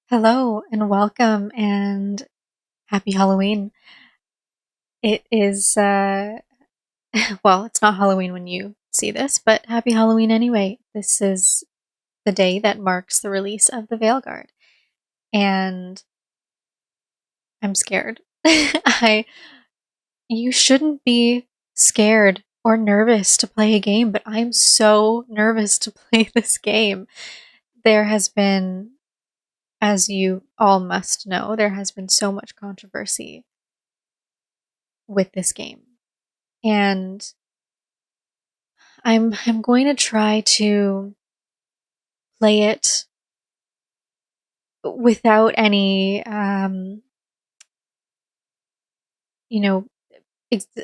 Hello and welcome and happy Halloween. It is, well, it's not Halloween when you see this, but happy Halloween anyway. This is the day that marks the release of the Veilguard, and I'm scared. You shouldn't be scared or nervous to play a game, but I'm so nervous to play this game. There has been, as you all must know, there has been so much controversy with this game. And I'm going to try to play it without any you know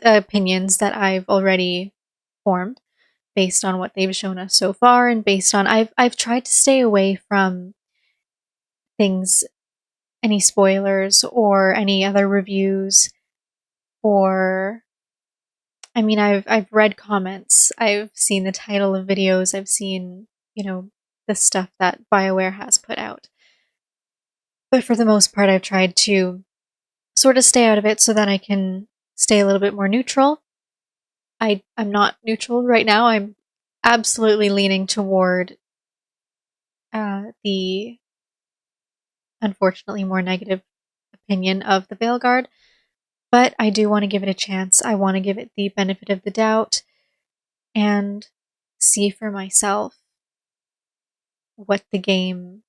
opinions that I've already formed based on what they've shown us so far, and based on I've tried to stay away from things, any spoilers or any other reviews, or I've read comments, I've seen the title of videos, I've seen, the stuff that Bioware has put out. But for the most part, I've tried to sort of stay out of it so that I can stay a little bit more neutral. I'm not neutral right now. I'm absolutely leaning toward the unfortunately more negative opinion of the Veilguard, but I do want to give it a chance. I want to give it the benefit of the doubt and see for myself what the game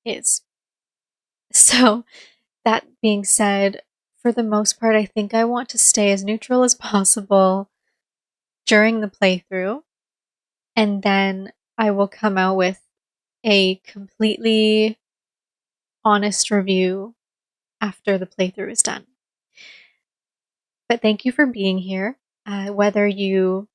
is. So, that being said, for the most part, I think I want to stay as neutral as possible during the playthrough, and then I will come out with a completely honest review after the playthrough is done. But thank you for being here. Whether you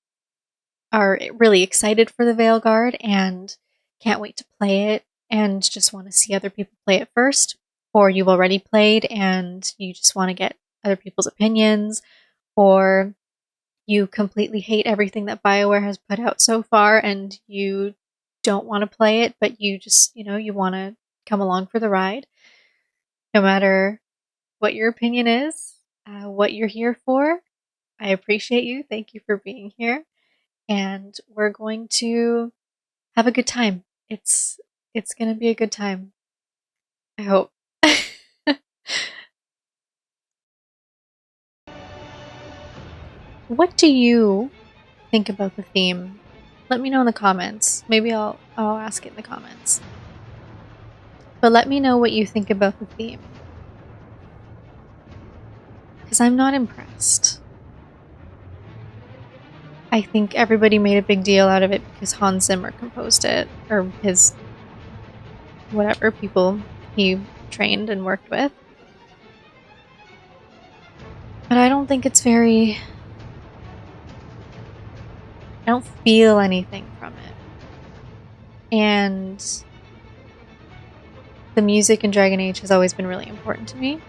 are really excited for the Veilguard and can't wait to play it and just want to see other people play it first, or you've already played and you just want to get other people's opinions, or you completely hate everything that Bioware has put out so far and you don't want to play it, but you just, you want to come along for the ride. No matter what your opinion is, what you're here for, I appreciate you. Thank you for being here. And we're going to have a good time. It's going to be a good time. I hope. What do you think about the theme? Let me know in the comments. Maybe I'll ask it in the comments. But let me know what you think about the theme, because I'm not impressed. I think everybody made a big deal out of it because Hans Zimmer composed it, or his whatever people he trained and worked with. But I don't think it's very... I don't feel anything from it. And the music in Dragon Age has always been really important to me.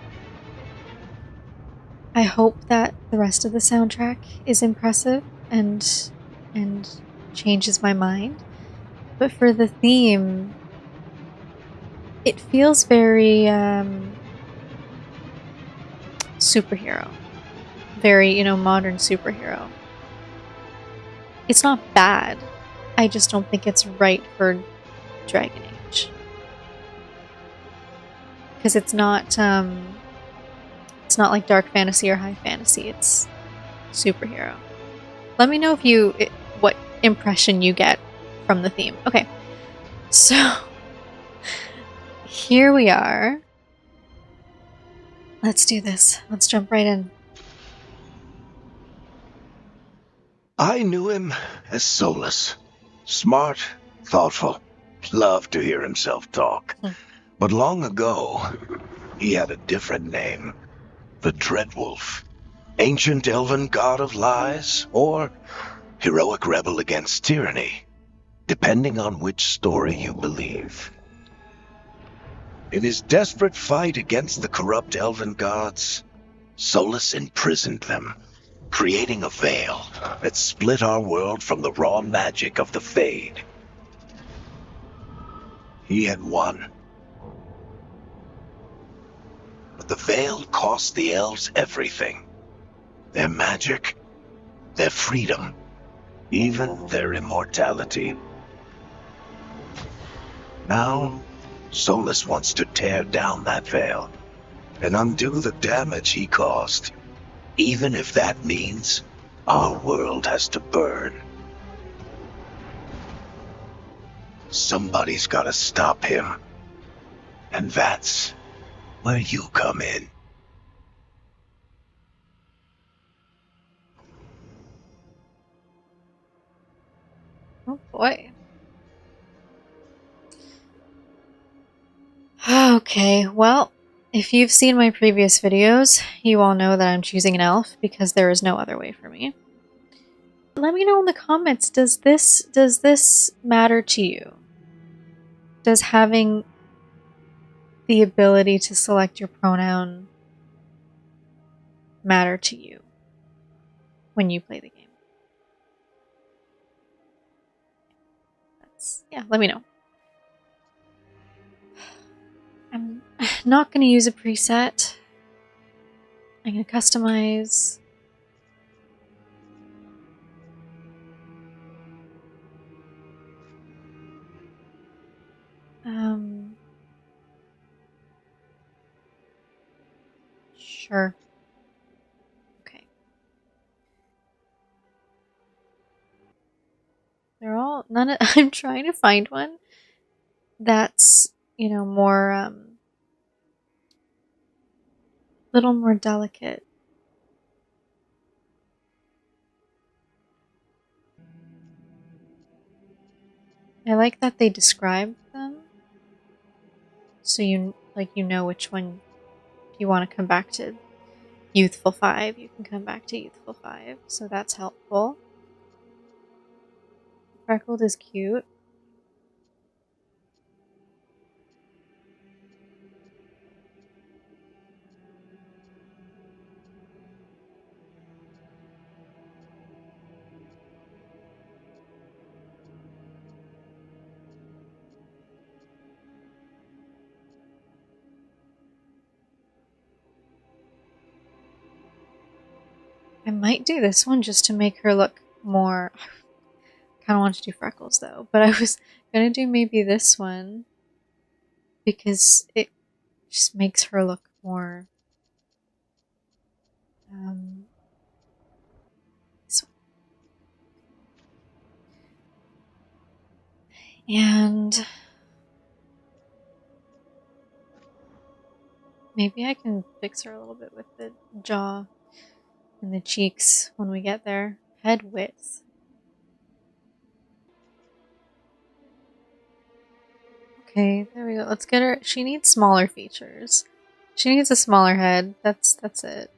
I hope that the rest of the soundtrack is impressive and changes my mind. But for the theme, it feels very superhero. Very, modern superhero. It's not bad. I just don't think it's right for Dragon Age. Because it's not like dark fantasy or high fantasy. It's superhero. Let me know what impression you get from the theme. Okay, so here we are. Let's do this. Let's jump right in. I knew him as Solus. Smart, thoughtful, loved to hear himself talk. But long ago, he had a different name. The Dreadwolf. Ancient elven god of lies, or heroic rebel against tyranny, depending on which story you believe. In his desperate fight against the corrupt elven gods, Solus imprisoned them, creating a veil that split our world from the raw magic of the Fade. He had won, But the veil cost the elves everything. Their magic, their freedom, even their immortality. Now, Solus wants to tear down that veil and undo the damage he caused, even if that means our world has to burn. Somebody's gotta stop him. And that's where you come in. Oh boy. Okay, well, if you've seen my previous videos, you all know that I'm choosing an elf because there is no other way for me. Let me know in the comments, does this matter to you? Does having the ability to select your pronoun matter to you when you play the game? Yeah, let me know. I'm not going to use a preset. I'm going to customize. Sure. Okay. They're all, none of, I'm trying to find one that's, more, little more delicate. I like that they describe them. So you know which one, if you want to come back to Youthful 5, you can come back to Youthful 5. So that's helpful. Freckled is cute. I might do this one just to make her look more. I kind of want to do freckles though, but I was gonna do maybe this one because it just makes her look more. This one. And maybe I can fix her a little bit with the jaw and the cheeks when we get there. Head width. Okay, there we go. Let's get her. She needs smaller features. She needs a smaller head. That's it.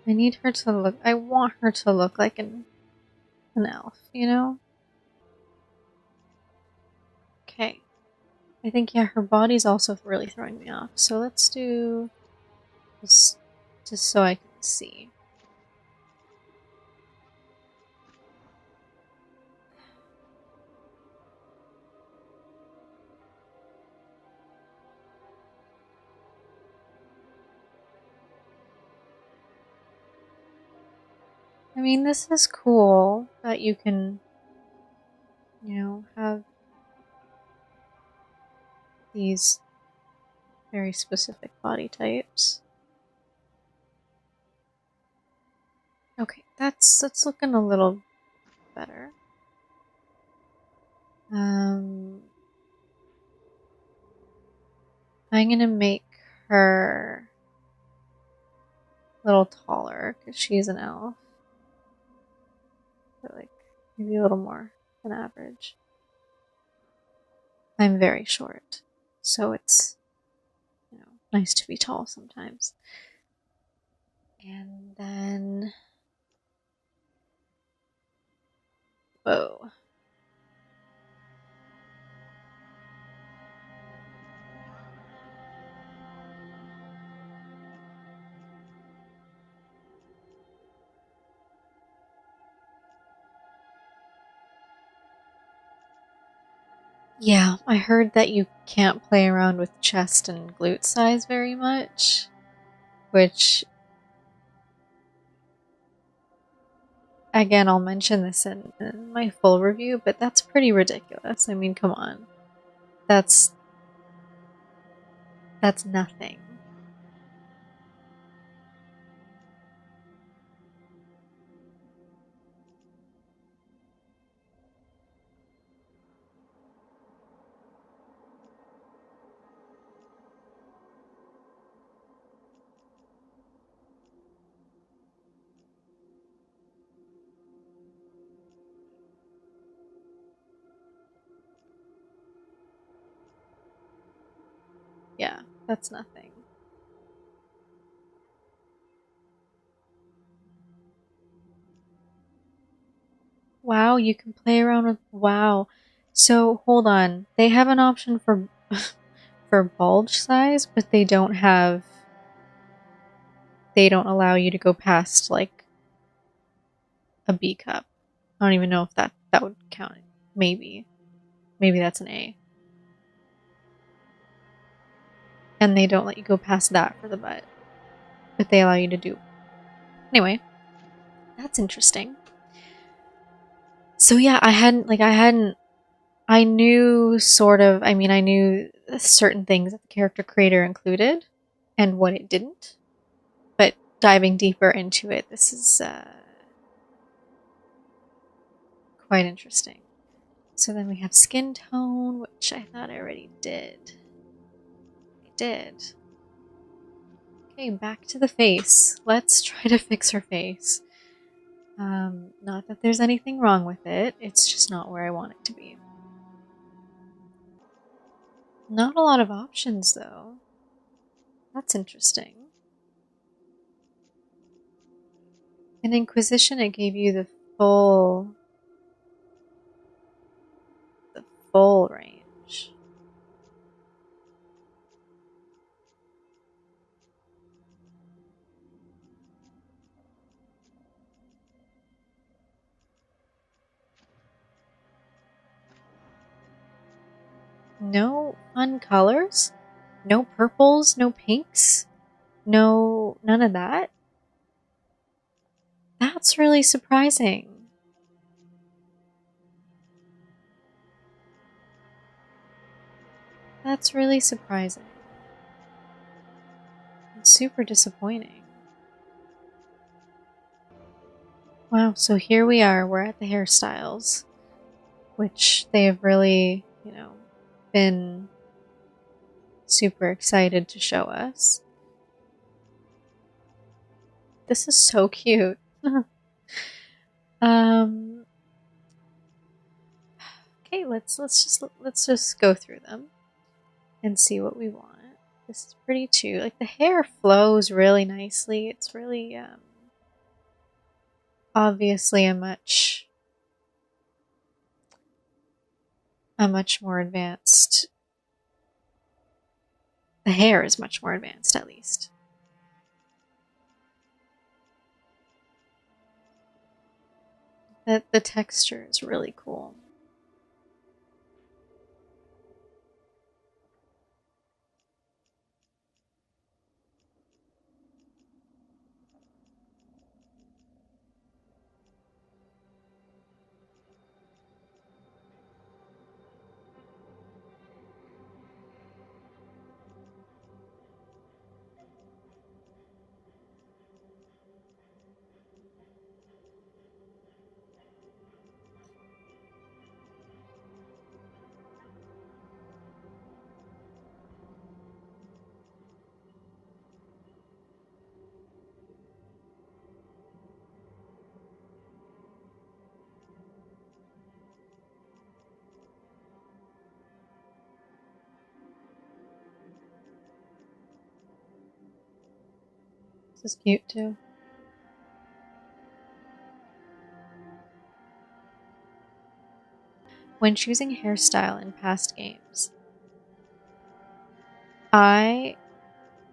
I need her to look. I want her to look like an elf. Okay. I think yeah, her body's also really throwing me off. So let's do this just so I can see. I mean, this is cool that you can, have these very specific body types. Okay, that's looking a little better. I'm gonna make her a little taller because she's an elf. But like maybe a little more than average. I'm very short, so it's nice to be tall sometimes. And then, whoa. Yeah, I heard that you can't play around with chest and glute size very much, which, again, I'll mention this in my full review, but that's pretty ridiculous. I mean, come on. That's nothing. Yeah, that's nothing. Wow, you can play around with wow. So hold on. They have an option for for bulge size, but they don't allow you to go past like a B cup. I don't even know if that would count. Maybe. Maybe that's an A. And they don't let you go past that for the butt. But they allow you to do. Anyway, that's interesting. So yeah, I knew sort of, I mean, I knew certain things that the character creator included and what it didn't. But diving deeper into it, this is quite interesting. So then we have skin tone, which I thought I already did. I did. Okay, back to the face. Let's try to fix her face. Not that there's anything wrong with it, it's just not where I want it to be. Not a lot of options, though. That's interesting. In Inquisition, it gave you the full range. No fun colors? No purples? No pinks? No, none of that? That's really surprising. That's really surprising. It's super disappointing. Wow, so here we are. We're at the hairstyles, which they have really, been super excited to show us. This is so cute. um, okay, let's just go through them and see what we want. This is pretty too. Like the hair flows really nicely. It's really obviously a much more advanced. The hair is much more advanced, at least. The texture is really cool. This is cute too. When choosing hairstyle in past games, I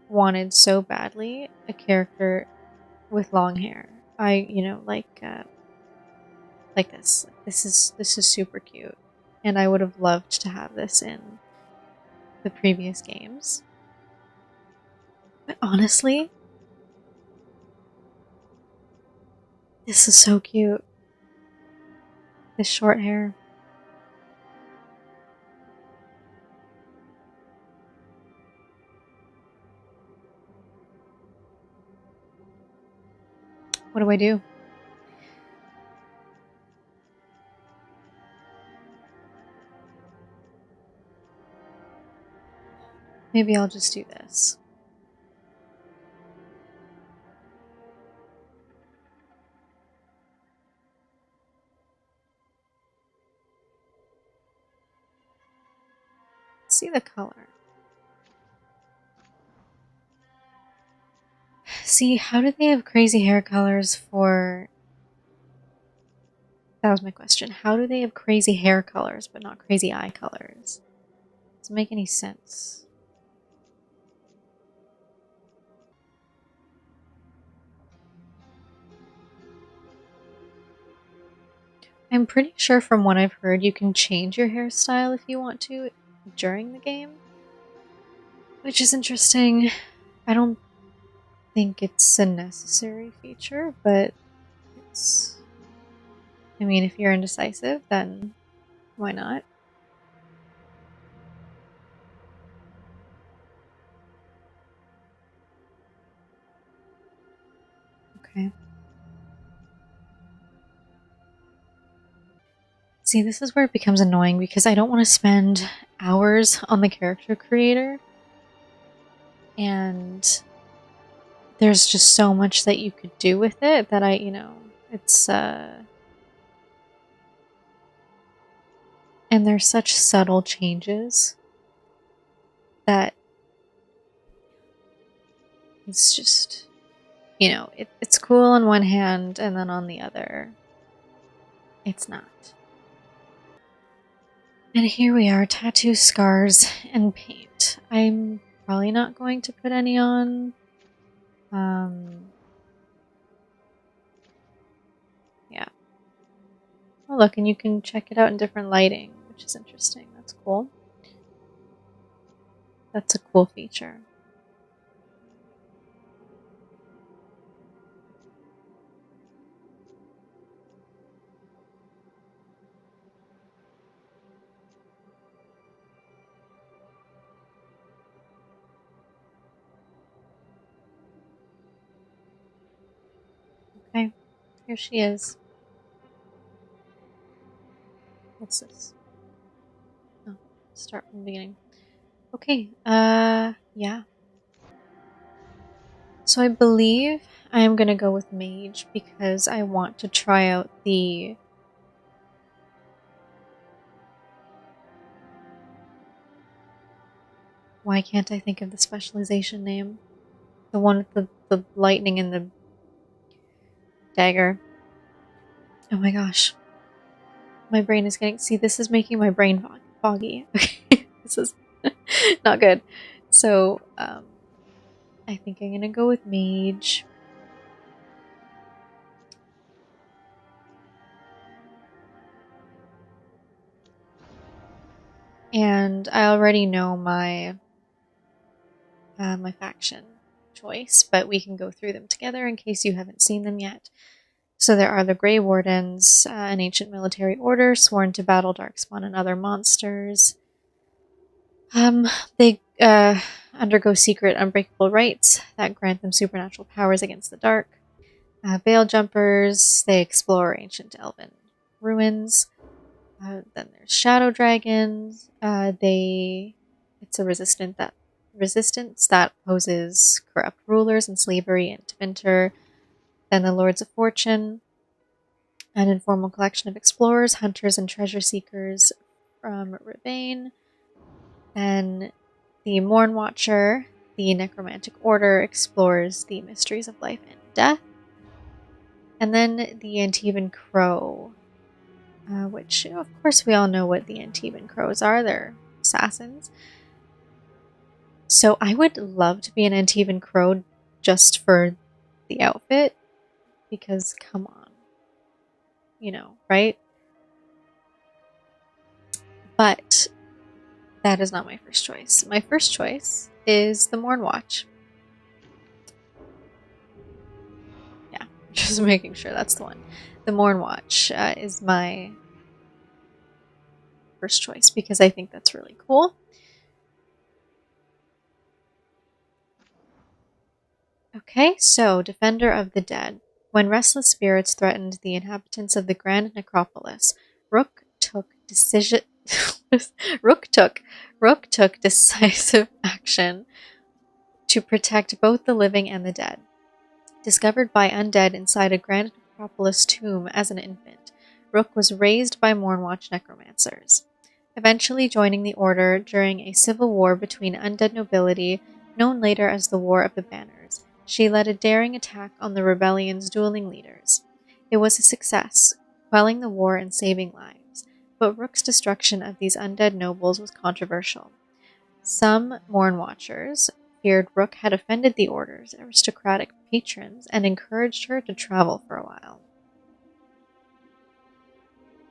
wanted so badly a character with long hair. Like this. This is super cute, and I would have loved to have this in the previous games. But honestly, this is so cute. This short hair. What do I do? Maybe I'll just do this. See the color. See, how do they have crazy hair colors for... That was my question. How do they have crazy hair colors but not crazy eye colors? Doesn't make any sense. I'm pretty sure from what I've heard you can change your hairstyle if you want to during the game, which is interesting. I don't think it's a necessary feature, but it's... I mean, if you're indecisive, then why not? Okay. See, this is where it becomes annoying because I don't want to spend hours on the character creator. And there's just so much that you could do with it that it's and there's such subtle changes that it's just, it's cool on one hand and then on the other, it's not. And here we are, tattoos, scars, and paint. I'm probably not going to put any on. Yeah. Oh, look, and you can check it out in different lighting, which is interesting. That's cool. That's a cool feature. Okay, here she is. What's this? Oh, start from the beginning. Okay, yeah. So I believe I'm gonna go with mage because I want to try out the... Why can't I think of the specialization name? The one with the lightning and the dagger. Oh my gosh. My brain is getting... See, this is making my brain foggy. Okay, this is not good. So, I think I'm gonna go with mage. And I already know my my faction choice, but we can go through them together in case you haven't seen them yet. So there are the Grey Wardens, an ancient military order sworn to battle Darkspawn and other monsters. They undergo secret, unbreakable rites that grant them supernatural powers against the dark. Veil Jumpers, they explore ancient elven ruins. Then there's Shadow Dragons. It's a resistance that opposes corrupt rulers and slavery and Winter. Then the Lords of Fortune, an informal collection of explorers, hunters, and treasure seekers from Ravane. Then the Morn Watcher, the necromantic order, explores the mysteries of life and death. And then the Antivan Crow, which, of course, we all know what the Antivan Crows are. They're assassins. So I would love to be an Antivan Crow just for the outfit, because come on, right? But that is not my first choice. My first choice is the Morn Watch. Yeah, just making sure that's the one. The Morn Watch is my first choice because I think that's really cool. Okay, so Defender of the Dead. When restless spirits threatened the inhabitants of the Grand Necropolis, Rook took Rook took decisive action to protect both the living and the dead. Discovered by undead inside a Grand Necropolis tomb as an infant, Rook was raised by Mornwatch necromancers, eventually joining the Order during a civil war between undead nobility, known later as the War of the Banners. She led a daring attack on the rebellion's dueling leaders. It was a success, quelling the war and saving lives, but Rook's destruction of these undead nobles was controversial. Some Mornwatchers feared Rook had offended the Order's aristocratic patrons and encouraged her to travel for a while.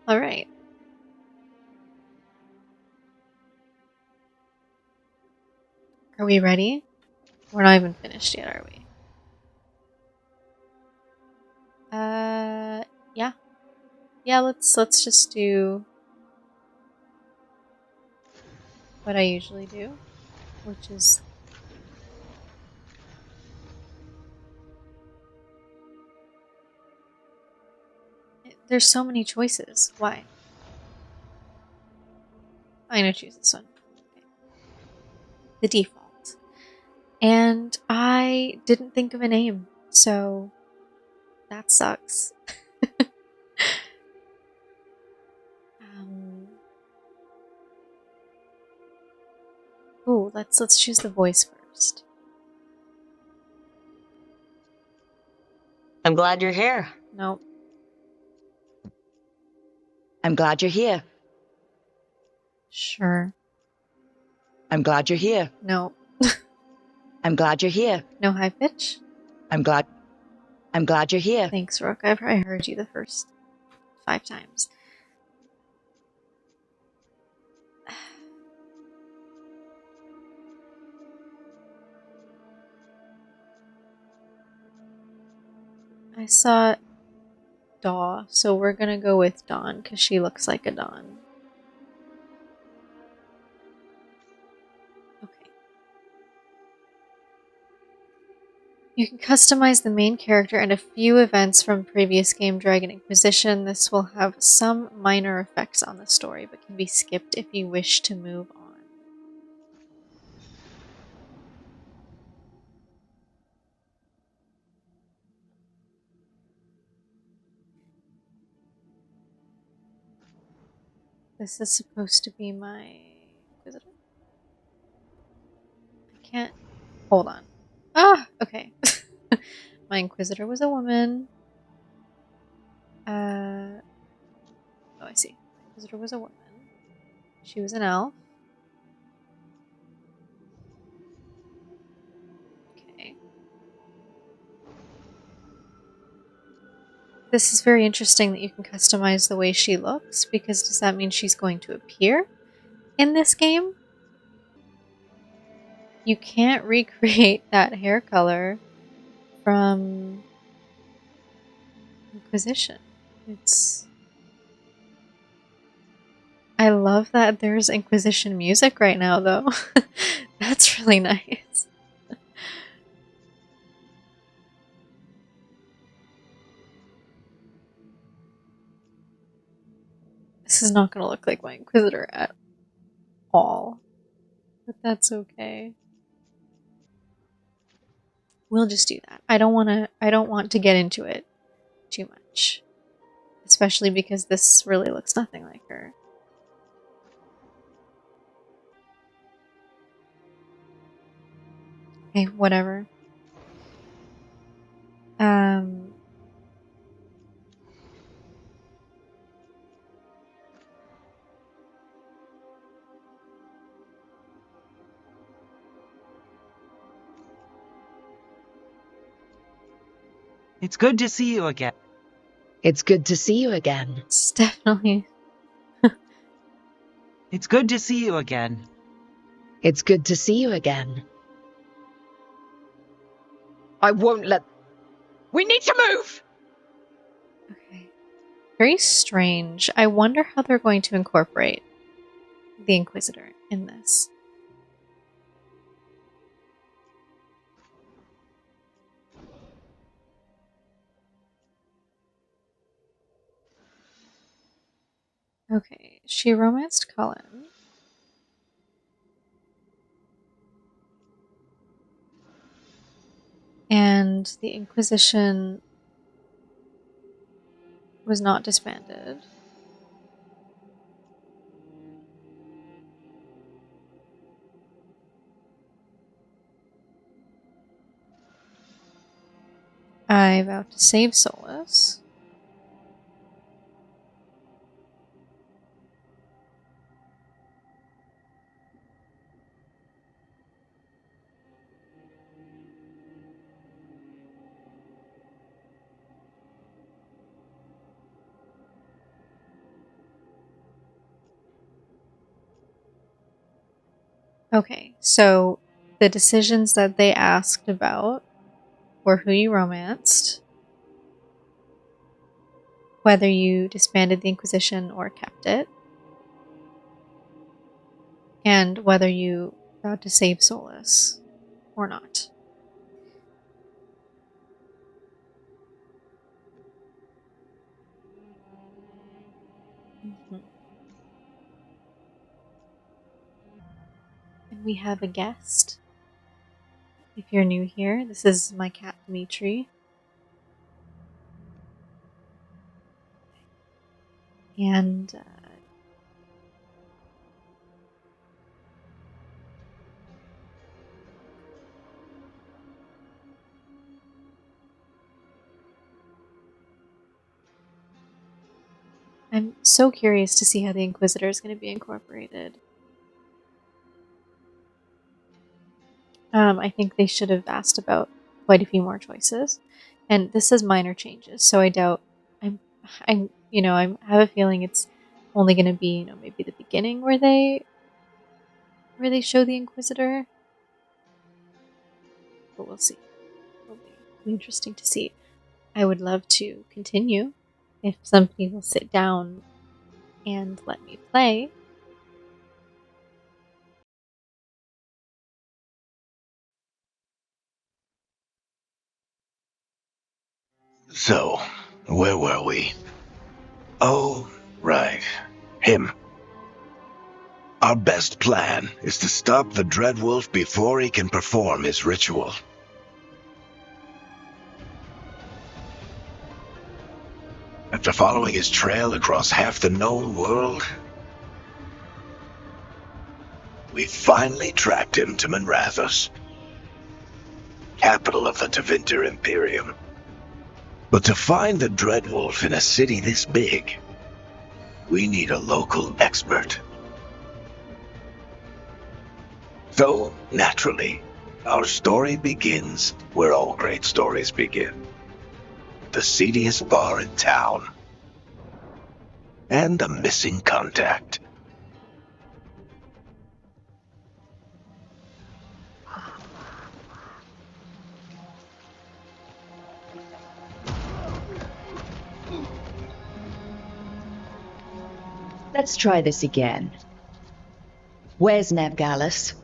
Alright. Are we ready? We're not even finished yet, are we? Yeah. Yeah, let's just do what I usually do, which is there's so many choices. Why? I'm gonna choose this one. Okay. The default. And I didn't think of a name, so that sucks. um, Ooh, let's choose the voice first. I'm glad you're here. Nope. I'm glad you're here. Sure. I'm glad you're here. Nope. I'm glad you're here. No high pitch? I'm glad you're here. Thanks, Rook. I heard you the first 5 times. I saw Daw, so we're gonna go with Dawn because she looks like a Dawn. Okay. You can customize the main character and a few events from previous game Dragon Inquisition. This will have some minor effects on the story, but can be skipped if you wish to move on. This is supposed to be my Inquisitor? I can't. Hold on. Ah, okay. My Inquisitor was a woman. Oh, I see. My Inquisitor was a woman. She was an elf. Okay. This is very interesting that you can customize the way she looks, because does that mean she's going to appear in this game? You can't recreate that hair color from Inquisition. I love that there's Inquisition music right now, though. That's really nice. This is not going to look like my Inquisitor at all, but that's okay. We'll just do that. I don't want to get into it too much, especially because this really looks nothing like her. Okay, whatever. It's good to see you again. It's good to see you again. It's definitely It's good to see you again. It's good to see you again. I won't let... We need to move! Okay. Very strange. I wonder how they're going to incorporate the Inquisitor in this. Okay, she romanced Cullen. And the Inquisition was not disbanded. I vowed to save Solus. Okay, so the decisions that they asked about were who you romanced, whether you disbanded the Inquisition or kept it, and whether you vowed to save Solus or not. Mm-hmm. And we have a guest. If you're new here, this is my cat Dimitri. And I'm so curious to see how the Inquisitor is going to be incorporated. I think they should have asked about quite a few more choices, and this is minor changes. So I doubt I have a feeling it's only going to be maybe the beginning where they show the Inquisitor, but we'll see. It'll be interesting to see. I would love to continue if somebody will sit down and let me play. So, where were we? Oh, right. Him. Our best plan is to stop the Dreadwolf before he can perform his ritual. After following his trail across half the known world, we finally tracked him to Manrathus, capital of the Tevinter Imperium. But to find the Dreadwolf in a city this big, we need a local expert. So, naturally, our story begins where all great stories begin. The seediest bar in town. And a missing contact. Let's try this again. Where's Nebgallus?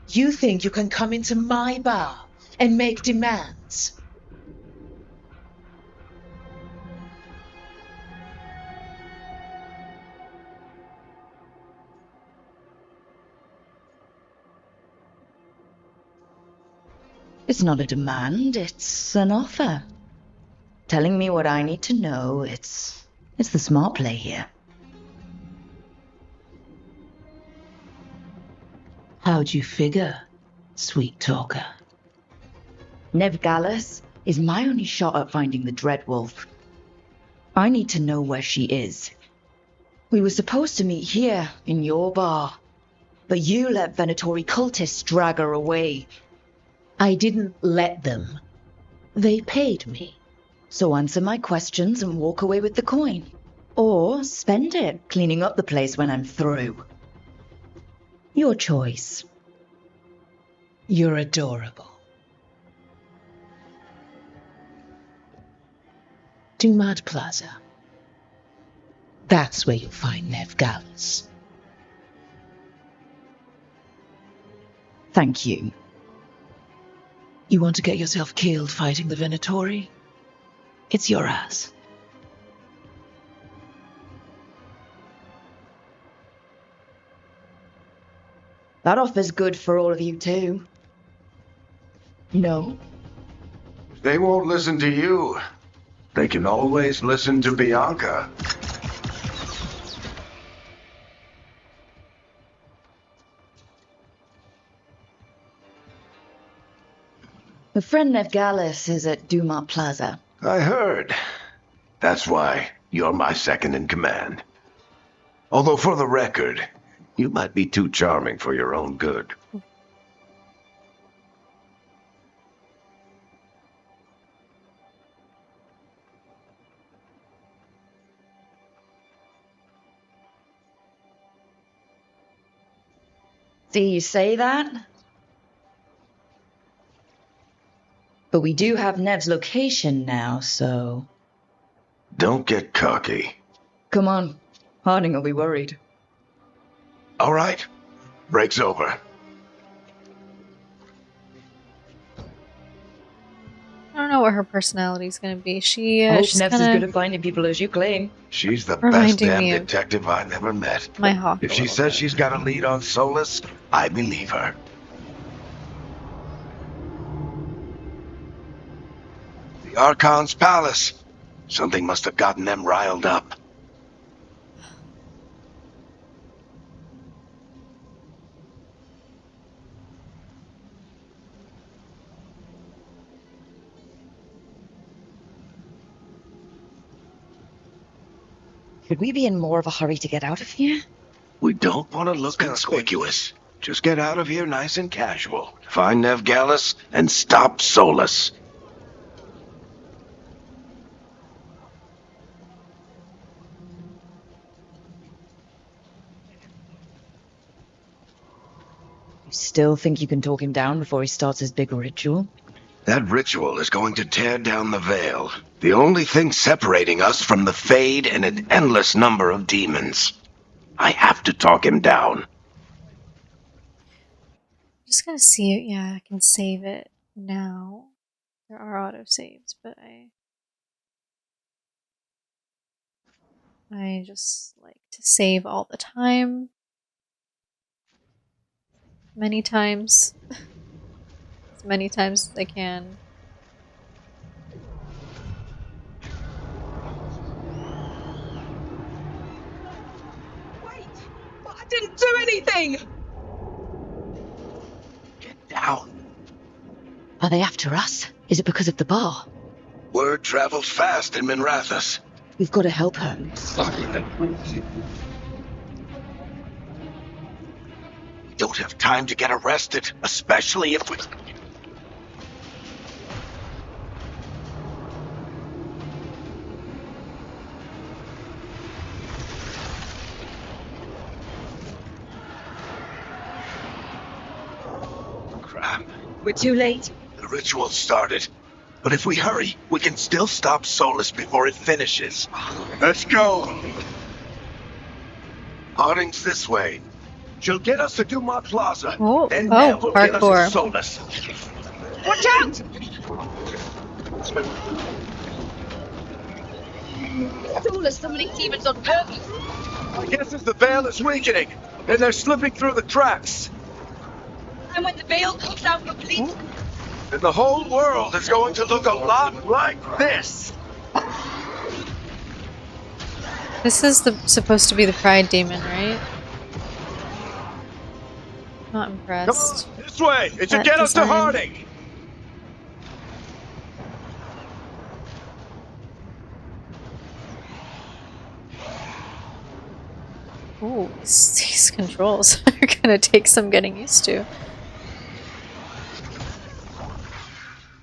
You think you can come into my bar and make demands? It's not a demand, it's an offer. Telling me what I need to know, it's the smart play here. How'd you figure, sweet talker? Nebgallus is my only shot at finding the Dreadwolf. I need to know where she is. We were supposed to meet here, in your bar. But you let Venatori cultists drag her away. I didn't let them. They paid me. So answer my questions and walk away with the coin. Or spend it cleaning up the place when I'm through. Your choice. You're adorable. Dumad Plaza. That's where you'll find Nev Gallus. Thank you. You want to get yourself killed fighting the Venatori? It's your ass. That offer's good for all of you too. No? They won't listen to you. They can always listen to Bianca. My friend Nev Gallus is at Dumont Plaza. I heard. That's why you're my second in command. Although for the record, you might be too charming for your own good. See, you say that? But we do have Nev's location now, so... Don't get cocky. Come on. Harding will be worried. All right. Break's over. I don't know what her personality's gonna be. I hope She's Nev's as kinda good at finding people as you claim. She's the best reminding damn me of detective I've ever met. my hawk. If a she little says bit. she's got a lead on Solus, I believe her. The Archon's palace. Something must have gotten them riled up. Should we be in more of a hurry to get out of here? We don't want to look conspicuous. Just get out of here nice and casual. Find Nev Gallus and stop Solus. You still think you can talk him down before he starts his big ritual? That ritual is going to tear down the veil. The only thing separating us from the Fade and an endless number of demons. I have to talk him down. Just gonna see it. Yeah, I can save it now. There are autosaves, but I just like to save all the time. Many times. As many times as I can. Wait! I didn't do anything! Get down. Are they after us? Is it because of the bar? Word travels fast in Minrathous. We've got to help her. We don't have time to get arrested, especially if we... Crap. We're too late. The ritual started. But if we hurry, we can still stop Solus before it finishes. Let's go! Harding's this way. She'll get us to Dumont Plaza. Oh, then oh, Nev will get us parkour. to Solus. Watch out! Solus summoning demons on purpose. I guess as the veil is weakening, and they're slipping through the cracks. And when the veil comes out completely, And the whole world is going to look a lot like this. This is supposed to be the Pride Demon, right? Not Come impressed. on, this way! It should That get us to design. Harding! Ooh, these controls are gonna take some getting used to.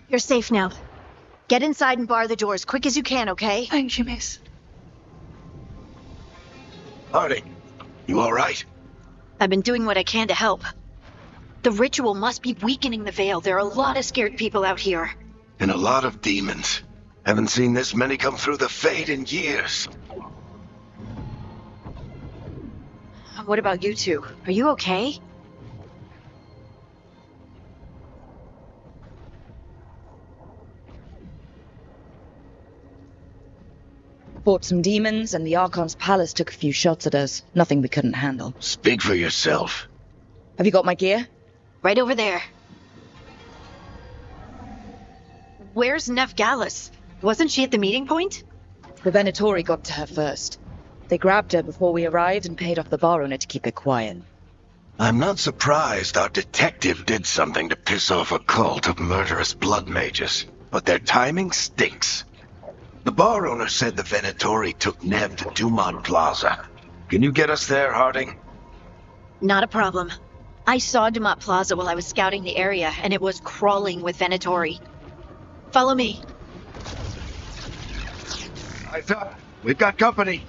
You're safe now. Get inside and bar the door as quick as you can, okay? Thank you, miss. Harding, you alright? I've been doing what I can to help. The ritual must be weakening the Veil. There are a lot of scared people out here. And a lot of demons. Haven't seen this many come through the Fade in years. What about you two? Are you okay? Fought some demons, and the Archon's palace took a few shots at us. Nothing we couldn't handle. Speak for yourself. Have you got my gear? Right over there. Where's Nev Gallus? Wasn't she at the meeting point? The Venatori got to her first. They grabbed her before we arrived and paid off the bar owner to keep it quiet. I'm not surprised our detective did something to piss off a cult of murderous blood mages, but their timing stinks. The bar owner said the Venatori took Nev to Dumont Plaza. Can you get us there, Harding? Not a problem. I saw Dumont Plaza while I was scouting the area, and it was crawling with Venatori. Follow me. I thought we've got company.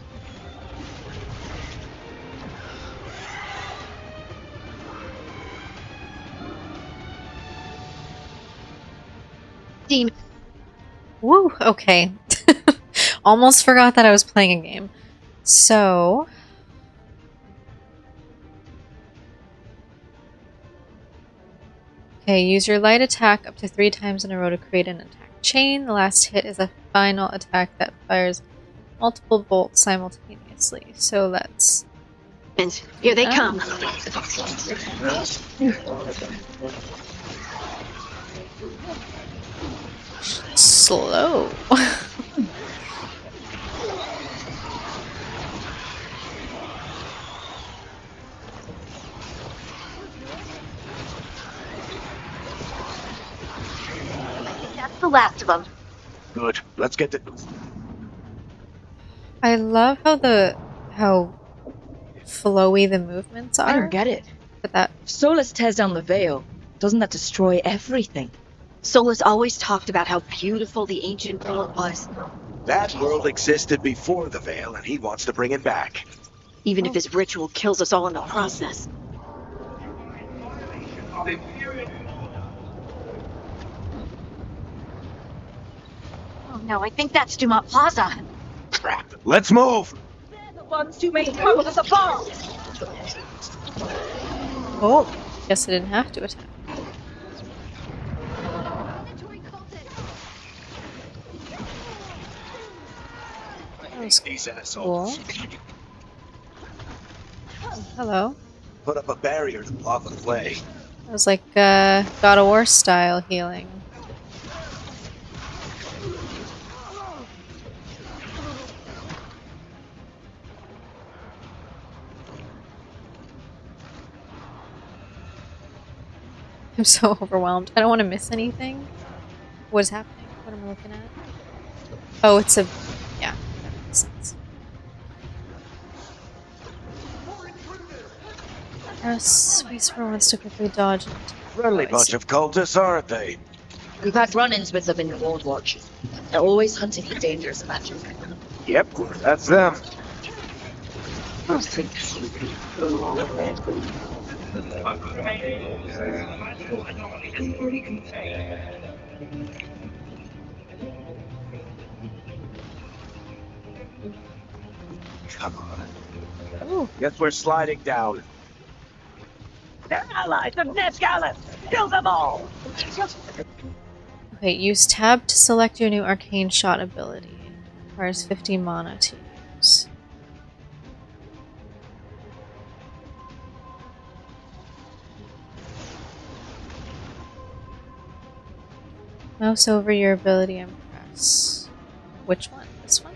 Demon. Woo, okay. Almost forgot that I was playing a game. So... Okay, use your light attack up to 3 times in a row to create an attack chain. The last hit is a final attack that fires multiple bolts simultaneously. So let's... And here they come. Slow. That's the last of them. Good. Let's get to... I love how flowy the movements are. I don't get it. But that If Solus tears down the veil, doesn't that destroy everything? Solus always talked about how beautiful the ancient world was, That world existed before the Veil, and he wants to bring it back. even if his ritual kills us all in the process. Oh no, I think that's Dumont Plaza. Crap. Let's move! They're the ones who made trouble at the bar. oh, guess I didn't have to attack. That was These cool. assholes. Oh, hello. Put up a barrier to block the way. That was like God of War style healing. I'm so overwhelmed. I don't want to miss anything. What is happening? What am I looking at? Oh, it's a... yeah, that makes sense. Space for wants to quickly dodge into... Friendly bunch of cultists, aren't they? We've had run-ins with them in Wardwatch. They're always hunting for dangerous magic. Yep, that's them. Come on. Ooh, Guess we're sliding down. They're allies of Nev Gallus. Kill them all. okay, use tab to select your new arcane shot ability. Requires 50 mana to use. Mouse over your ability and press. Which one? This one?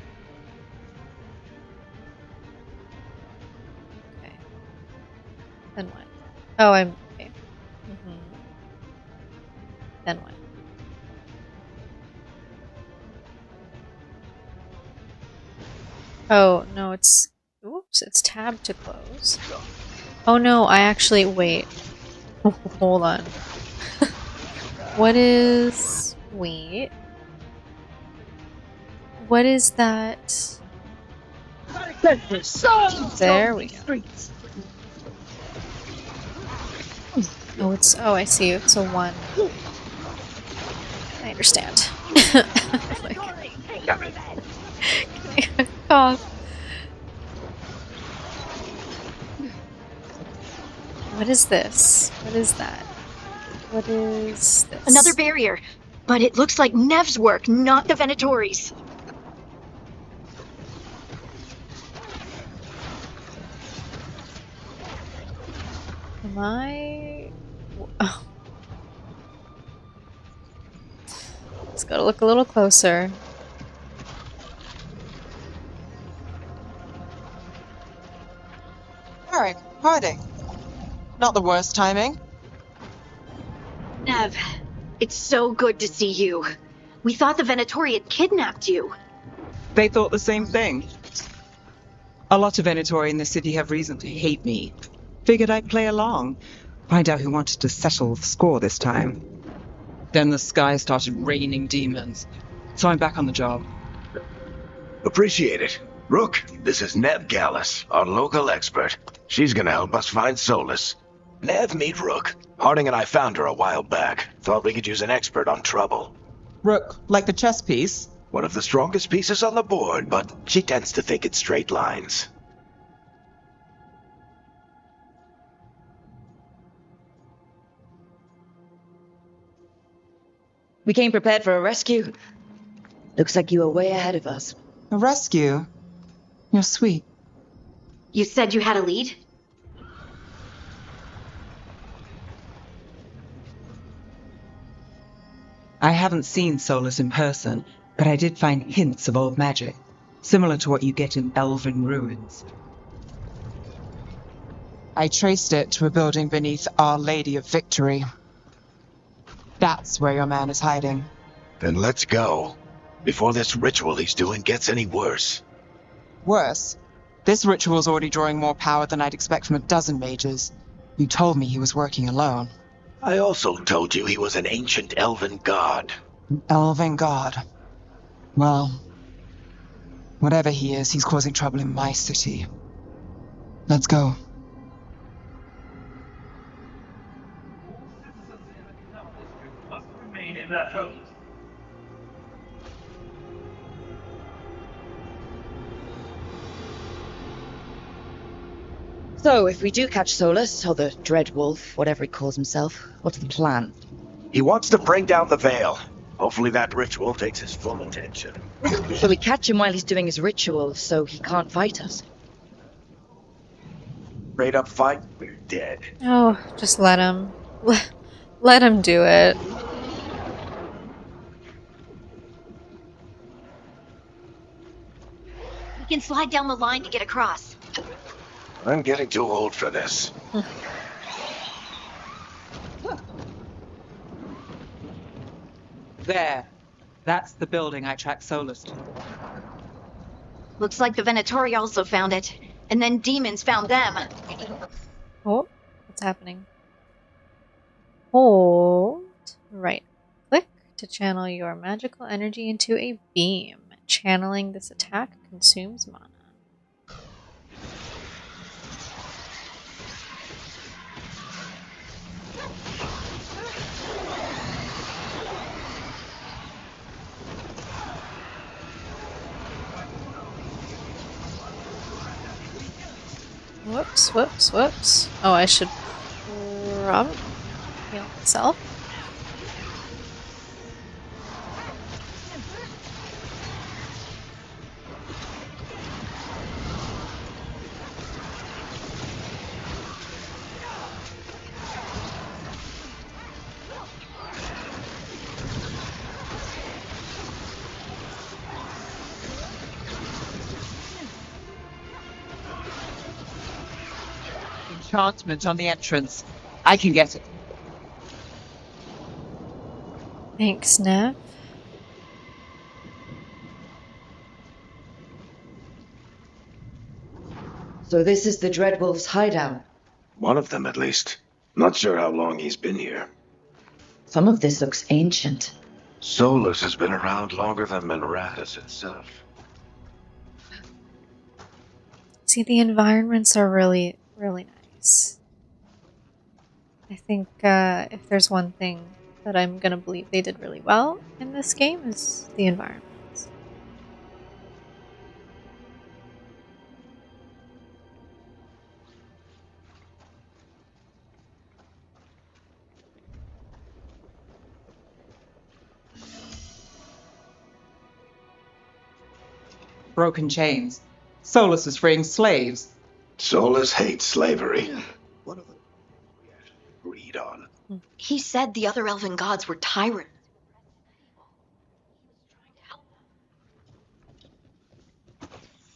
Okay. Then what? Oh, I'm... okay. Then what? Oh, no, it's... oops, it's tab to close. Oh no, I actually... wait. Hold on. What is... wait. What is that? There we go. Oh, I see. It's a 1. I understand. Like, cough. What is this? What is that? What is this? Another barrier. But it looks like Nev's work, not the Venatori's. Am I... Oh. Just gotta look a little closer. Eric, Harding. Not the worst timing. Nev, it's so good to see you. We thought the Venatori had kidnapped you. They thought the same thing. A lot of Venatori in the city have reason to hate me. Figured I'd play along. Find out who wanted to settle the score this time. Then the sky started raining demons. So I'm back on the job. Appreciate it. Rook, this is Nev Gallus, our local expert. She's gonna help us find Solus. Nev, meet Rook. Harding and I found her a while back. Thought we could use an expert on trouble. Rook, like the chess piece? One of the strongest pieces on the board, but she tends to think in straight lines. We came prepared for a rescue. Looks like you were way ahead of us. A rescue? You're sweet. You said you had a lead? I haven't seen Solus in person, but I did find hints of old magic, similar to what you get in elven ruins. I traced it to a building beneath Our Lady of Victory. That's where your man is hiding. Then let's go. Before this ritual he's doing gets any worse. Worse, this ritual's already drawing more power than I'd expect from a dozen mages. You told me he was working alone. I also told you he was an ancient elven god. An elven god. Well, whatever he is, he's causing trouble in my city. Let's go. So, if we do catch Solus, or the Dread Wolf, whatever he calls himself, what's the plan? He wants to bring down the veil. Hopefully that ritual takes his full attention. So we catch him while he's doing his ritual, so he can't fight us. Straight up fight, we're dead. Oh, just let him. Let him do it. We can slide down the line to get across. I'm getting too old for this. There. That's the building I tracked Solus to. Looks like the Venatori also found it. And then demons found them. Oh, what's happening? Hold. Right. Click to channel your magical energy into a beam. Channeling this attack consumes mana. Whoops, whoops, whoops. Oh, I should probably heal myself. Enchantment on the entrance. I can get it. Thanks, Nev. So this is the Dread Wolf's hideout. One of them, at least. Not sure how long he's been here. Some of this looks ancient. Solus has been around longer than Minratus itself. See, the environments are really, really nice. I think if there's one thing that I'm gonna believe they did really well in this game is the environments. Broken chains. Solus is freeing slaves. Solus hates slavery. One of the we actually agreed on. He said the other elven gods were tyrants.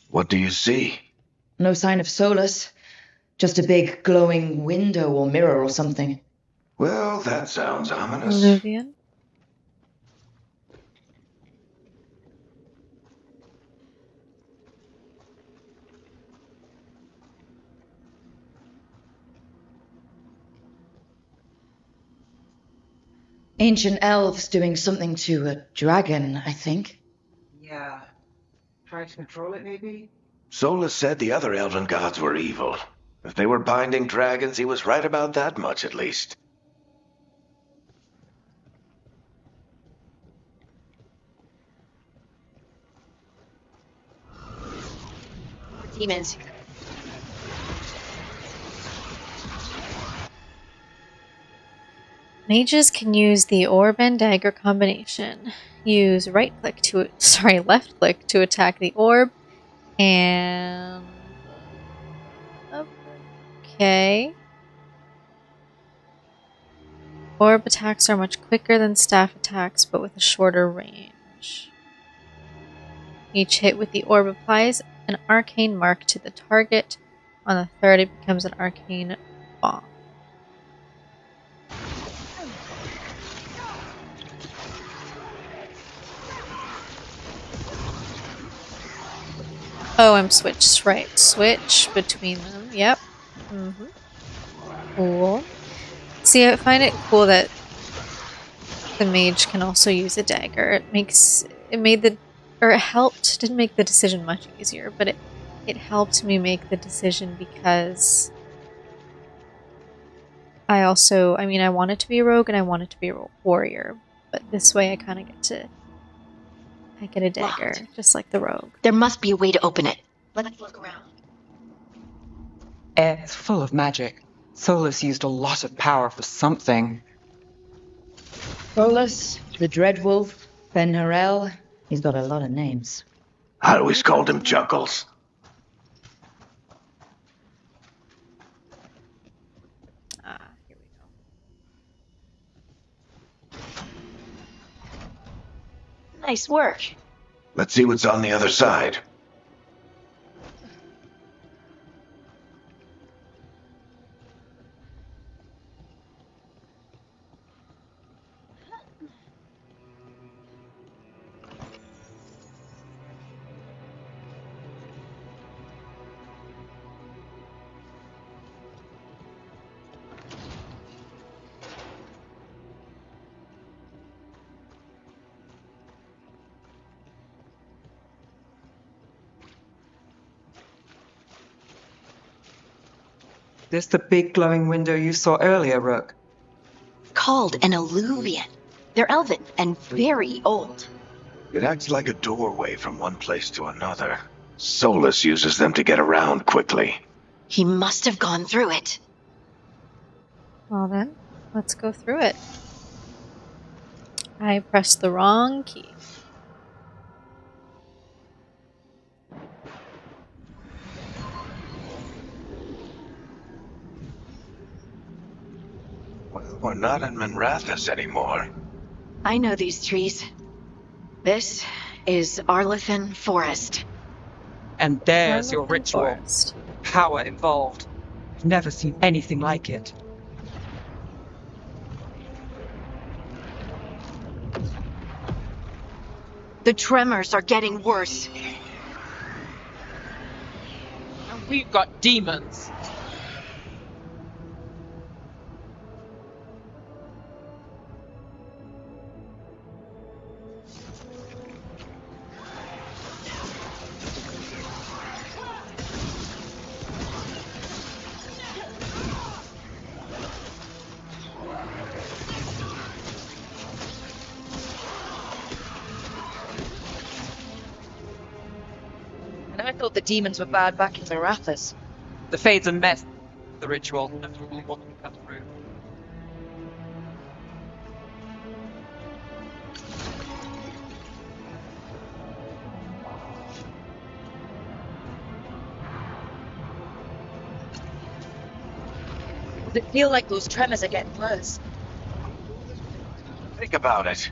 What do you see? No sign of Solus. Just a big glowing window or mirror or something. Well, that sounds ominous. Luvian? Ancient elves doing something to a dragon, I think. Yeah. Try to control it, maybe? Solus said the other elven gods were evil. If they were binding dragons, he was right about that much, at least. Demons. Mages can use the orb and dagger combination. Use left click to attack the orb, and okay. Orb attacks are much quicker than staff attacks, but with a shorter range. Each hit with the orb applies an arcane mark to the target. On the third, it becomes an arcane bomb. Oh, I'm switched. Right. Switch between them. Yep. Cool. See, I find it cool that the mage can also use a dagger. It helped, didn't make the decision much easier, but it helped me make the decision because I wanted to be a rogue and I wanted to be a warrior, but this way I kind of get a dagger, just like the rogue. There must be a way to open it. Let's look around. It's full of magic. Solus used a lot of power for something. Solus, the Dreadwolf, Ben Harel. He's got a lot of names. I always called him Chuckles. Here we go. Nice work. Let's see what's on the other side. This the big glowing window you saw earlier, Rook? Called an alluvian. They're elven and very old. It acts like a doorway from one place to another. Solus uses them to get around quickly. He must have gone through it. Well then, let's go through it. I pressed the wrong key. Well, we're not in Manrathus anymore. I know these trees. This is Arlethan Forest. And there's your Arlethan ritual. Forest. Power involved. I've never seen anything like it. The tremors are getting worse. And we've got demons. thought the demons were bad back in Marathas. The Fade's a mess. The ritual. That's really what we cut through. Does it feel like those tremors are getting worse? Think about it.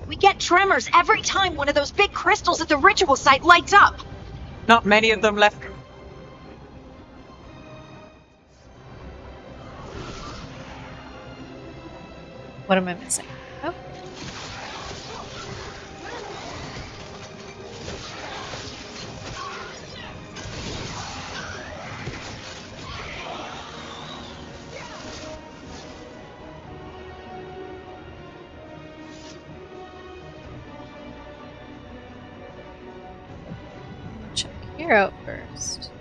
We get tremors every time one of those big crystals at the ritual site lights up. Not many of them left. What am I missing? Oh. Check here out first.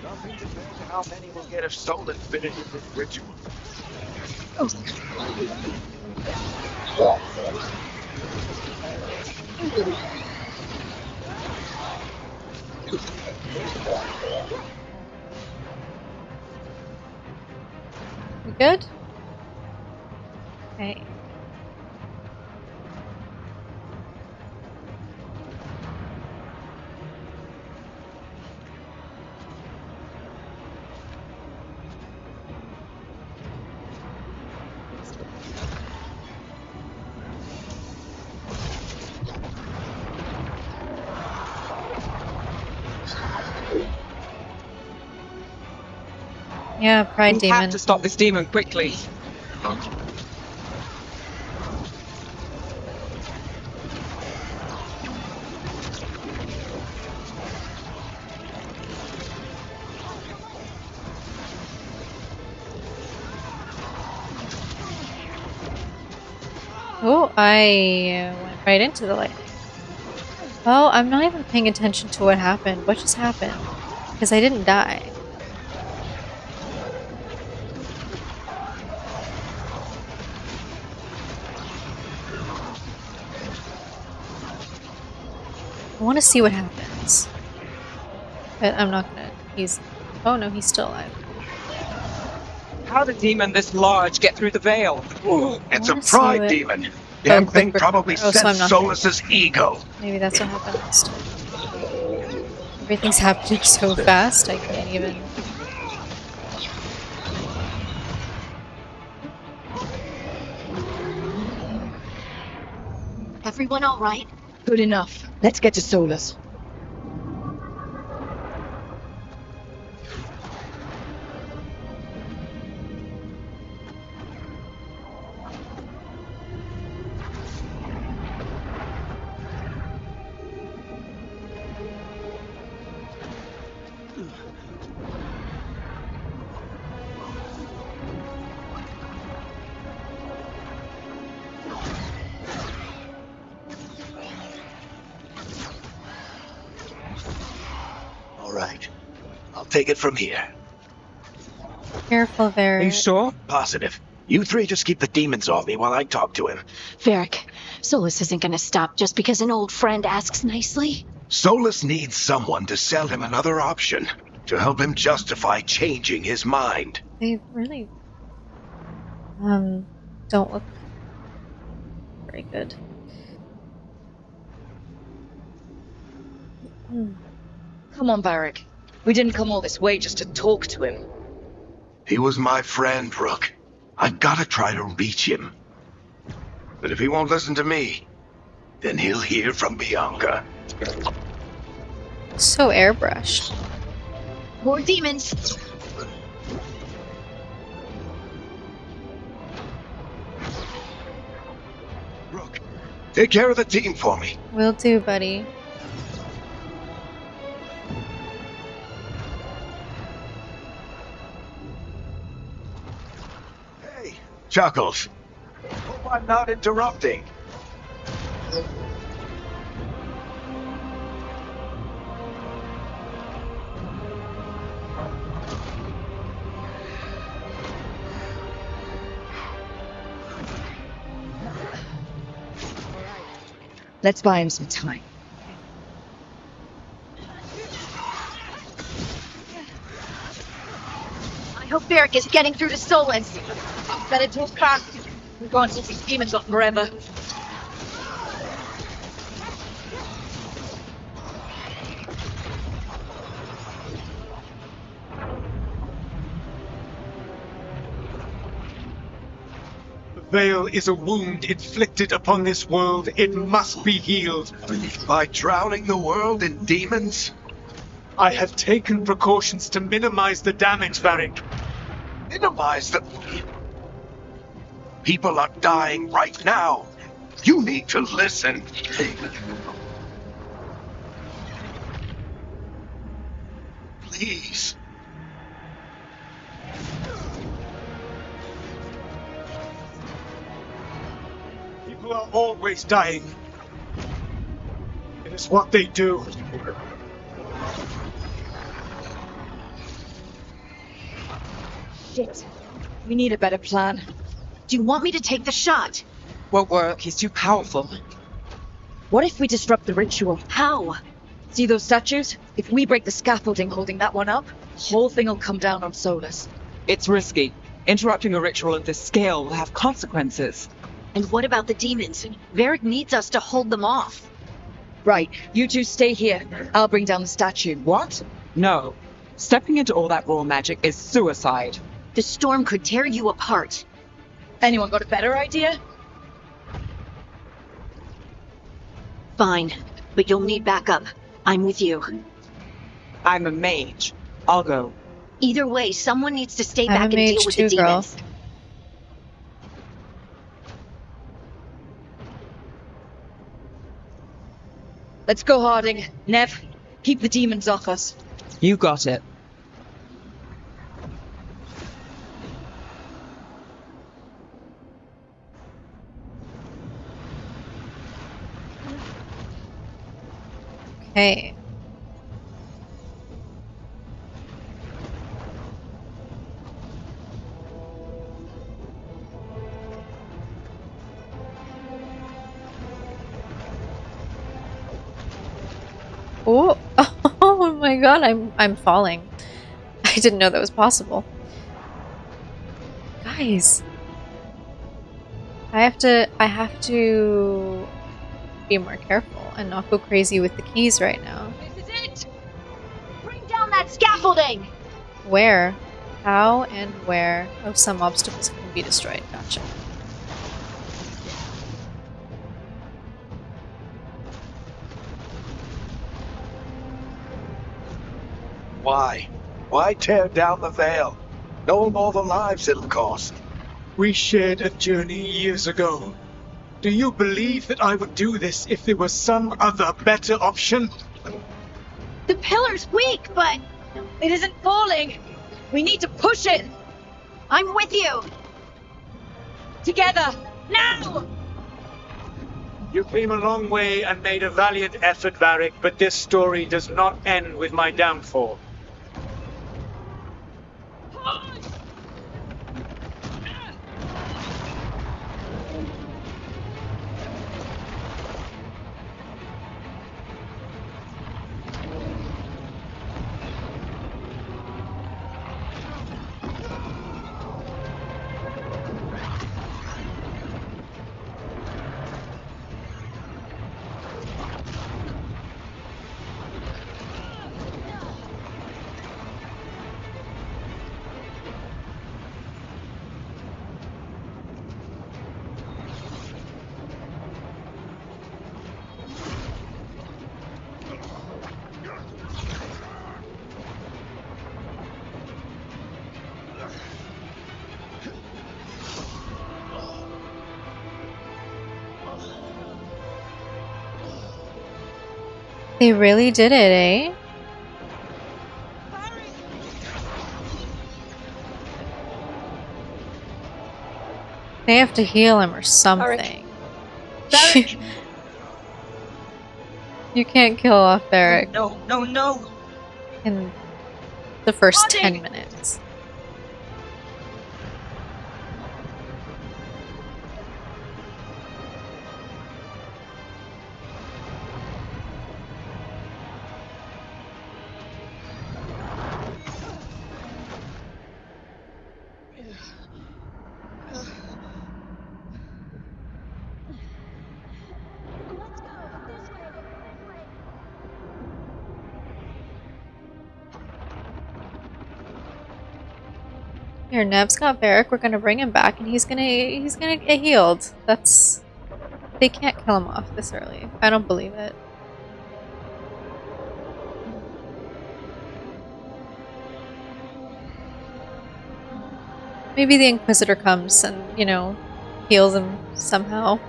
Nothing compared to how many will get a stolen fitted in this ritual. We good? Okay. Yeah, Pride We Demon. have to stop this demon quickly. Oh, I went right into the lightning. Well, I'm not even paying attention to what happened. What just happened? Because I didn't die. I want to see what happens. But I'm not gonna. He's. Oh no, he's still alive. How did a demon this large get through the veil? It's a wanna see pride what- demon. Damn click thing record. probably Oh, so I'm sensed not Solus's ego. Maybe that's what happened. Everything's happening so fast, I can't even. Everyone all right? Good enough. Let's get to Solus. take it from here. Careful, Are you Varric. sure? Positive. You three just keep the demons off me while I talk to him. Varric, Solus isn't gonna stop just because an old friend asks nicely. Solus needs someone to sell him another option, to help him justify changing his mind. They really don't look very good. Come on, Varric. We didn't come all this way just to talk to him. He was my friend, Rook. I gotta try to reach him. But if he won't listen to me, then he'll hear from Bianca. So airbrushed. More demons! Rook, take care of the team for me. Will do, buddy. Hey, Chuckles. Hope I'm not interrupting. Let's buy him some time. I hope Varric is getting through to Solus. Better talk fast. We can't let these demons off forever. The veil is a wound inflicted upon this world. It must be healed. By drowning the world in demons? I have taken precautions to minimize the damage, Varric. Minimize the... People are dying right now. You need to listen. Please. People are always dying. It is what they do. Shit. We need a better plan. Do you want me to take the shot? Won't work. He's too powerful. What if we disrupt the ritual? How? See those statues? If we break the scaffolding holding that one up, the whole thing will come down on Solus. It's risky. Interrupting a ritual of this scale will have consequences. And what about the demons? Varric needs us to hold them off. Right, you two stay here. I'll bring down the statue. What? No. Stepping into all that raw magic is suicide. The storm could tear you apart. Anyone got a better idea? Fine, but you'll need backup. I'm with you. I'm a mage. I'll go. Either way, someone needs to stay I'm a back and deal mage with too, the girl. demons. Let's go, Harding. Nev, keep the demons off us. You got it. Okay. Oh, oh my god, I'm falling. I didn't know that was possible. Guys. I have to be more careful and not go crazy with the keys right now. This is it! Bring down that scaffolding! Where? How and where? Oh, some obstacles can be destroyed. Gotcha. Why? Why tear down the veil? Knowing all the lives it'll cost. We shared a journey years ago. Do you believe that I would do this if there was some other better option? The pillar's weak, but It isn't falling. We need to push it. I'm with you! Together. Now! You came a long way and made a valiant effort, Varric, but this story does not end with my downfall. They really did it, eh? They have to heal him or something. Varric! You can't kill off Varric No, no, no! in the first Body! 10 minutes. Here, Nev's got Varric. We're gonna bring him back, and he's gonna get healed. They can't kill him off this early. I don't believe it. Maybe the Inquisitor comes and, you know, heals him somehow.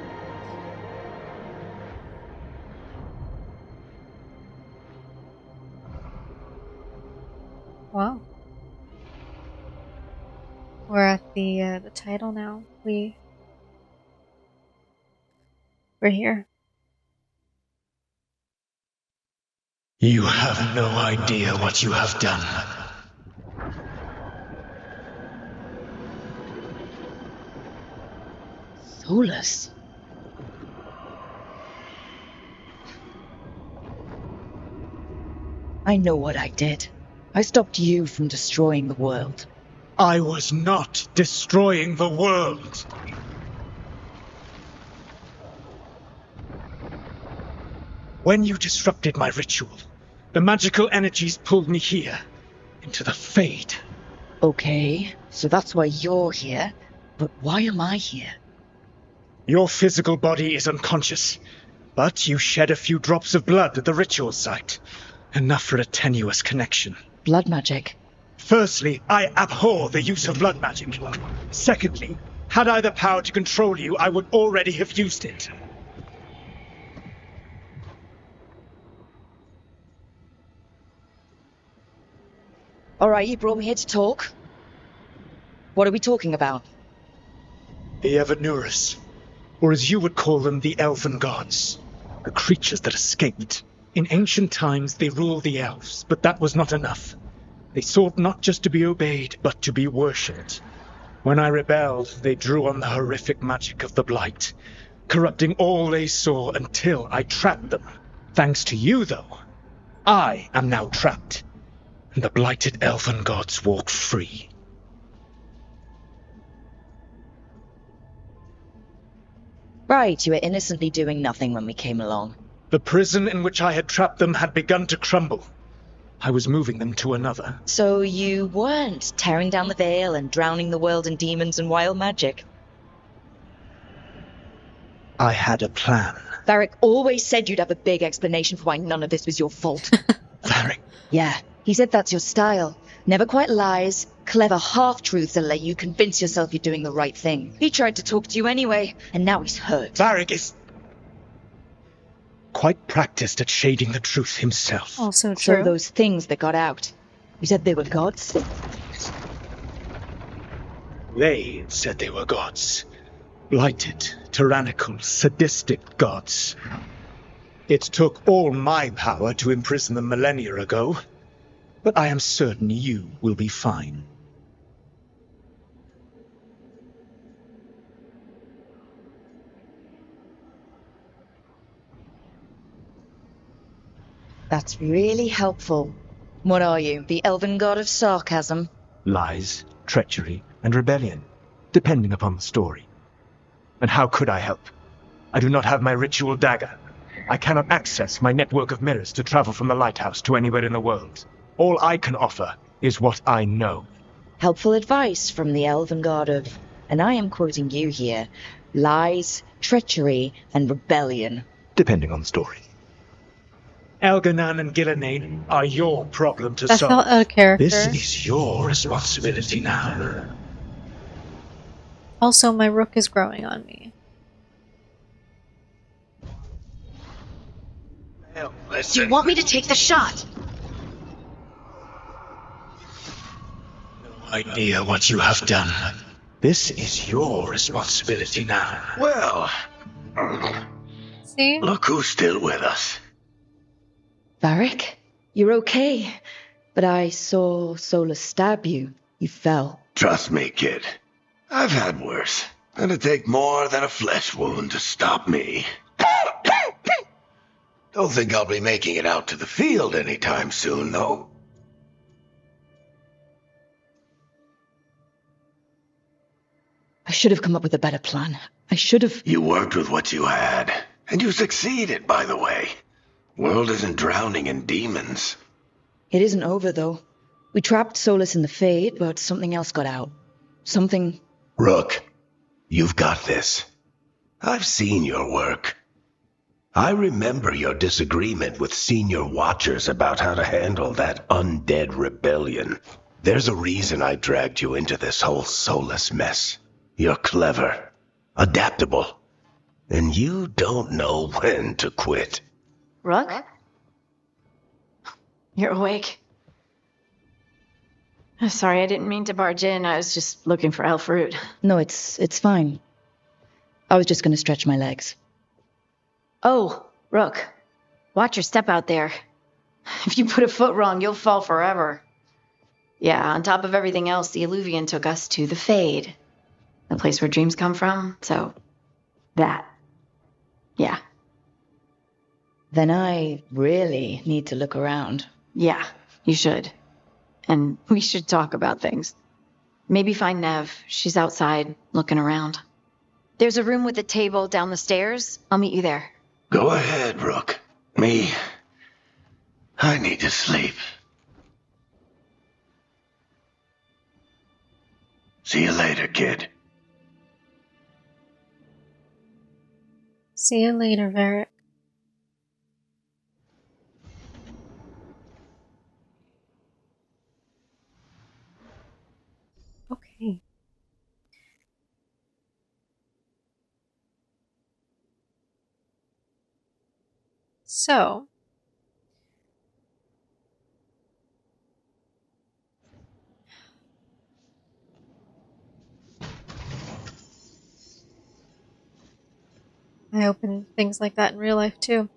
Wow. We're at the title now. We're here. You have no idea what you have done. Solus. I know what I did. I stopped you from destroying the world. I was not destroying the world. When you disrupted my ritual, the magical energies pulled me here, into the Fade. Okay, so that's why you're here. But why am I here? Your physical body is unconscious, but you shed a few drops of blood at the ritual site. Enough for a tenuous connection. Blood magic. Firstly, I abhor the use of blood magic. Secondly, had I the power to control you, I would already have used it. Alright, you brought me here to talk. What are we talking about? The Evanuras, or as you would call them, the Elven Gods. The creatures that escaped. In ancient times, they ruled the elves, but that was not enough. They sought not just to be obeyed, but to be worshipped. When I rebelled, they drew on the horrific magic of the Blight, corrupting all they saw until I trapped them. Thanks to you, though, I am now trapped, and the blighted Elven Gods walk free. Right, you were innocently doing nothing when we came along. The prison in which I had trapped them had begun to crumble. I was moving them to another. So you weren't tearing down the veil and drowning the world in demons and wild magic? I had a plan. Varric always said you'd have a big explanation for why none of this was your fault. Varric. Yeah, he said that's your style. Never quite lies, clever half-truths that let you convince yourself you're doing the right thing. He tried to talk to you anyway, and now he's hurt. Varric is quite practiced at shading the truth himself. Also true. So those things that got out, you said they were gods? They said they were gods. Blighted, tyrannical, sadistic gods. It took all my power to imprison them millennia ago, but I am certain you will be fine. That's really helpful. What are you, the elven god of sarcasm? Lies, treachery, and rebellion, depending upon the story. And how could I help? I do not have my ritual dagger. I cannot access my network of mirrors to travel from the lighthouse to anywhere in the world. All I can offer is what I know. Helpful advice from the elven god of, and I am quoting you here, lies, treachery, and rebellion. Depending on the story. Elganan and Gillenane are your problem to That solve. felt out of character. This is your responsibility now. Also, my rook is growing on me. Hell, Do listen. you want me to take the shot? No idea what you have done. This is your responsibility now. Well, See? look who's still with us. Varric, you're okay. But I saw Solus stab you. You fell. Trust me, kid. I've had worse. It'll take more than a flesh wound to stop me. Don't think I'll be making it out to the field anytime soon, though. I should have come up with a better plan. I should have... You worked with what you had, and you succeeded, by the way. World isn't drowning in demons. It isn't over, though. We trapped Solus in the Fade, but something else got out. Something... Rook, you've got this. I've seen your work. I remember your disagreement with senior watchers about how to handle that undead rebellion. There's a reason I dragged you into this whole Solus mess. You're clever, adaptable, and you don't know when to quit. Rook? You're awake. Sorry, I didn't mean to barge in. I was just looking for elf fruit. No, it's fine. I was just gonna stretch my legs. Oh, Rook. Watch your step out there. If you put a foot wrong, you'll fall forever. Yeah, on top of everything else, the Illuvian took us to the Fade. The place where dreams come from, so... that. Yeah. Then I really need to look around. Yeah, you should. And we should talk about things. Maybe find Nev. She's outside, looking around. There's a room with a table down the stairs. I'll meet you there. Go ahead, Rook. I need to sleep. See you later, kid. See you later, Varric. Okay. So, I open things like that in real life too.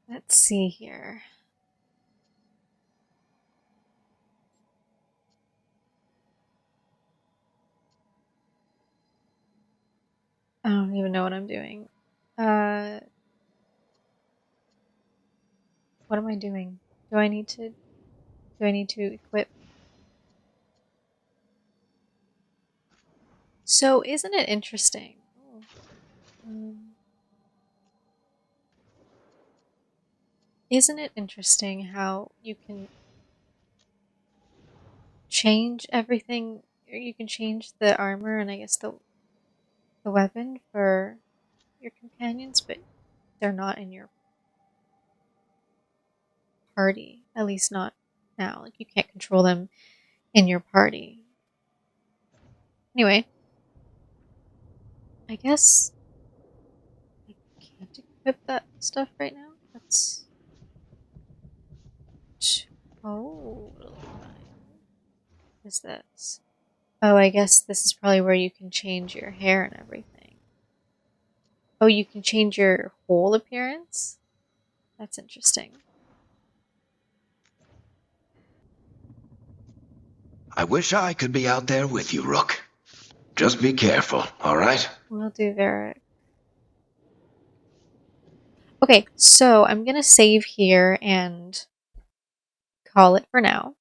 Let's see here. I don't even know what I'm doing. What am I doing? Do I need to equip? So, isn't it interesting? Isn't it interesting how you can change everything, or you can change the armor and I guess the weapon for your companions, but they're not in your party. At least not now. Like, you can't control them in your party. Anyway, I guess I can't equip that stuff right now. That's totally fine. What is this? Oh, I guess this is probably where you can change your hair and everything. Oh, you can change your whole appearance? That's interesting. I wish I could be out there with you, Rook. Just be careful, alright? Will do, Varric. Okay, so I'm gonna save here and call it for now.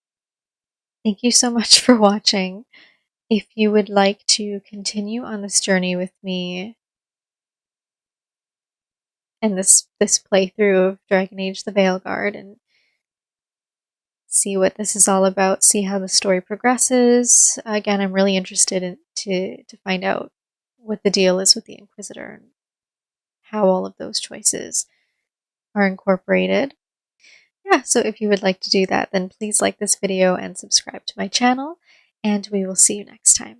Thank you so much for watching. If you would like to continue on this journey with me and this playthrough of Dragon Age the Veilguard and see what this is all about, see how the story progresses. Again, I'm really interested in to find out what the deal is with the Inquisitor and how all of those choices are incorporated. Yeah, so if you would like to do that, then please like this video and subscribe to my channel, and we will see you next time.